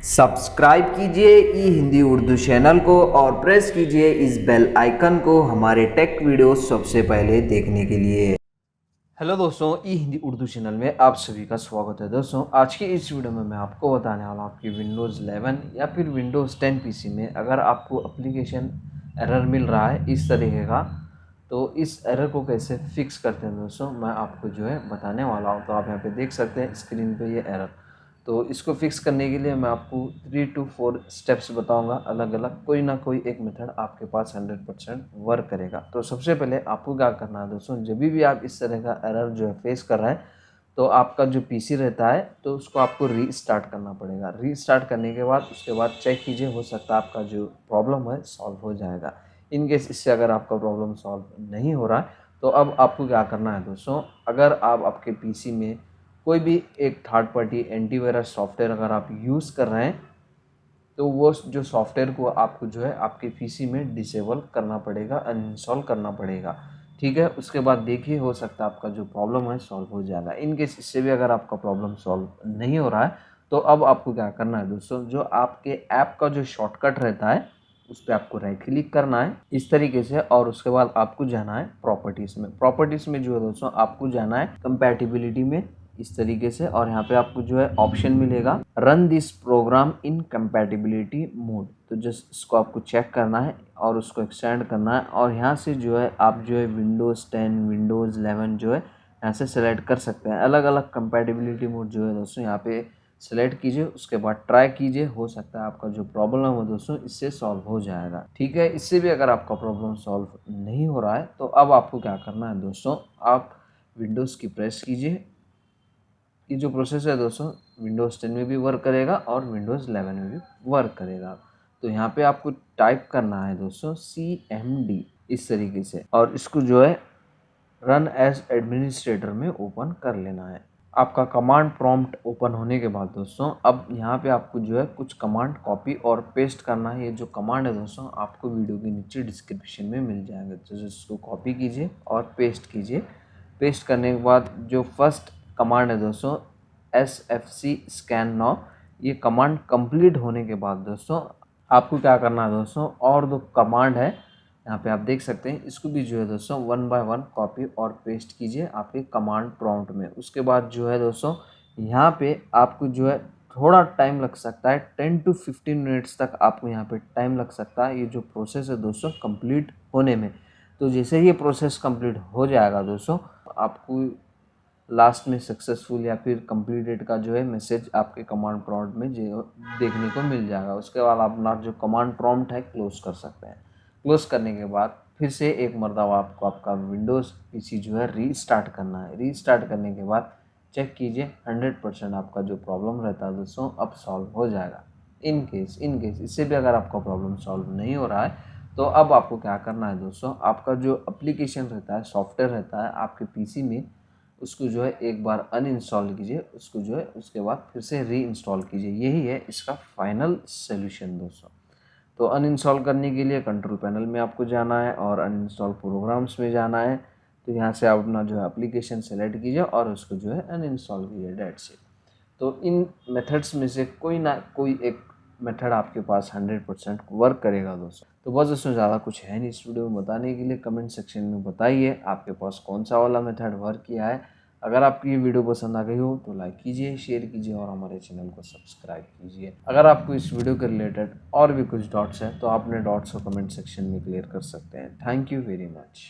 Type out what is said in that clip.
Subscribe कीजिए ई Hindi Urdu channel को और प्रेस कीजिए इस बेल आइकन को हमारे टेक वीडियोस सबसे पहले देखने के लिए। हेलो दोस्तों, ई हिंदी उर्दू चैनल में आप सभी का स्वागत है। दोस्तों, आज की इस वीडियो में मैं आपको बताने वाला हूँ आपकी विंडोज़ 11 या फिर विंडोज़ 10 पीसी में अगर आपको एप्लीकेशन एरर मिल रहा है इस तरीके का, तो इस एरर को कैसे फिक्स करते हैं दोस्तों, मैं आपको जो है बताने वाला हूँ। तो आप यहाँ पे देख सकते हैं स्क्रीन पे ये एरर। तो इसको फिक्स करने के लिए मैं आपको 3 to 4 स्टेप्स बताऊंगा, अलग अलग कोई ना कोई एक मेथड आपके पास 100% वर्क करेगा। तो सबसे पहले आपको क्या करना है दोस्तों, जब भी आप इस तरह का एरर जो है फेस कर रहे हैं तो आपका जो पीसी रहता है तो उसको आपको रीस्टार्ट करना पड़ेगा। रीस्टार्ट करने के बाद उसके बाद चेक कीजिए, हो सकता है आपका जो प्रॉब्लम है सॉल्व हो जाएगा। इन केस इससे अगर आपका प्रॉब्लम सॉल्व नहीं हो रहा है तो अब आपको क्या करना है दोस्तों, अगर आप आपके पीसी में कोई भी एक थर्ड पार्टी एंटीवायरस सॉफ्टवेयर अगर आप यूज़ कर रहे हैं तो वो जो सॉफ्टवेयर को आपको जो है आपके पीसी में डिसेबल करना पड़ेगा, अनइंस्टॉल करना पड़ेगा। ठीक है, उसके बाद देखिए हो सकता है आपका जो प्रॉब्लम है सॉल्व हो जाएगा। इन केस इससे भी अगर आपका प्रॉब्लम सॉल्व नहीं हो रहा है तो अब आपको क्या करना है दोस्तों, जो आपके ऐप का जो शॉर्टकट रहता है उस पर आपको राइट क्लिक करना है इस तरीके से, और उसके बाद आपको जाना है प्रॉपर्टीज़ में। प्रॉपर्टीज़ में जो है दोस्तों आपको जाना है कंपैटिबिलिटी में इस तरीके से, और यहाँ पे आपको जो है ऑप्शन मिलेगा run this program in compatibility mode. तो जस्ट इसको आपको चेक करना है और उसको एक्सटेंड करना है, और यहाँ से जो है आप जो है विंडोज़ 10 विंडोज़ 11 जो है यहाँ से सेलेक्ट कर सकते हैं। अलग अलग कंपैटिबिलिटी मोड जो है दोस्तों यहाँ पे सेलेक्ट कीजिए, उसके बाद ट्राई कीजिए, हो सकता है आपका जो प्रॉब्लम है दोस्तों इससे सॉल्व हो जाएगा। ठीक है, इससे भी अगर आपका प्रॉब्लम सॉल्व नहीं हो रहा है तो अब आपको क्या करना है दोस्तों, आप विंडोज़ की प्रेस कीजिए। ये जो प्रोसेस है दोस्तों विंडोज़ 10 में भी वर्क करेगा और विंडोज़ 11 में भी वर्क करेगा। तो यहाँ पे आपको टाइप करना है दोस्तों CMD इस तरीके से, और इसको जो है रन एज एडमिनिस्ट्रेटर में ओपन कर लेना है। आपका कमांड प्रॉम्प्ट ओपन होने के बाद दोस्तों अब यहाँ पे आपको जो है कुछ कमांड कॉपी और पेस्ट करना है। ये जो कमांड है दोस्तों आपको वीडियो के नीचे डिस्क्रिप्शन में मिल जाएंगे, तो इसको कॉपी कीजिए और पेस्ट कीजिए। पेस्ट करने के बाद जो फर्स्ट कमांड है दोस्तों SFC स्कैन नाउ, ये कमांड कंप्लीट होने के बाद दोस्तों आपको क्या करना है दोस्तों, और दो कमांड है यहाँ पे आप देख सकते हैं, इसको भी जो है दोस्तों 1 by 1 कॉपी और पेस्ट कीजिए आपके कमांड प्रॉम्प्ट में। उसके बाद जो है दोस्तों यहाँ पे आपको जो है थोड़ा टाइम लग सकता है, 10 to 15 मिनट्स तक आपको यहाँ पे टाइम लग सकता है ये जो प्रोसेस है दोस्तों कंप्लीट होने में। तो जैसे ही ये प्रोसेस कंप्लीट हो जाएगा दोस्तों आपको लास्ट में सक्सेसफुल या फिर कंप्लीटेड का जो है मैसेज आपके कमांड प्रॉम्प्ट में जो देखने को मिल जाएगा। उसके बाद आप अपना जो कमांड प्रॉम्प्ट है क्लोज कर सकते हैं। क्लोज करने के बाद फिर से एक मरतबा आपको आपका विंडोज़ पीसी जो है रीस्टार्ट करना है। रीस्टार्ट करने के बाद चेक कीजिए 100% आपका जो प्रॉब्लम रहता है दोस्तों अब सॉल्व हो जाएगा। इन केस इससे भी अगर आपका प्रॉब्लम सॉल्व नहीं हो रहा है तो अब आपको क्या करना है दोस्तों, आपका जो एप्लीकेशन रहता है सॉफ्टवेयर रहता है आपके पीसी में उसको जो है एक बार अनइंस्टॉल कीजिए, उसको जो है उसके बाद फिर से रीइंस्टॉल कीजिए। यही है इसका फाइनल सोल्यूशन दोस्तों। तो अनइंस्टॉल करने के लिए कंट्रोल पैनल में आपको जाना है और अनइंस्टॉल प्रोग्राम्स में जाना है। तो यहाँ से आप अपना जो है एप्लीकेशन सेलेक्ट कीजिए और उसको जो है अनइंस्टॉल कीजिए, डेट्स इट। तो इन मेथड्स में से कोई ना कोई एक मेथड आपके पास 100% वर्क करेगा दोस्तों। तो बस इसमें ज़्यादा कुछ है नहीं इस वीडियो में बताने के लिए। कमेंट सेक्शन में बताइए आपके पास कौन सा वाला मेथड वर्क किया है। अगर आपकी ये वीडियो पसंद आ गई हो तो लाइक कीजिए, शेयर कीजिए और हमारे चैनल को सब्सक्राइब कीजिए। अगर आपको इस वीडियो के रिलेटेड और भी कुछ डाउट्स हैं तो आप अपने डाउट्स को कमेंट सेक्शन में क्लियर कर सकते हैं। Thank you very much.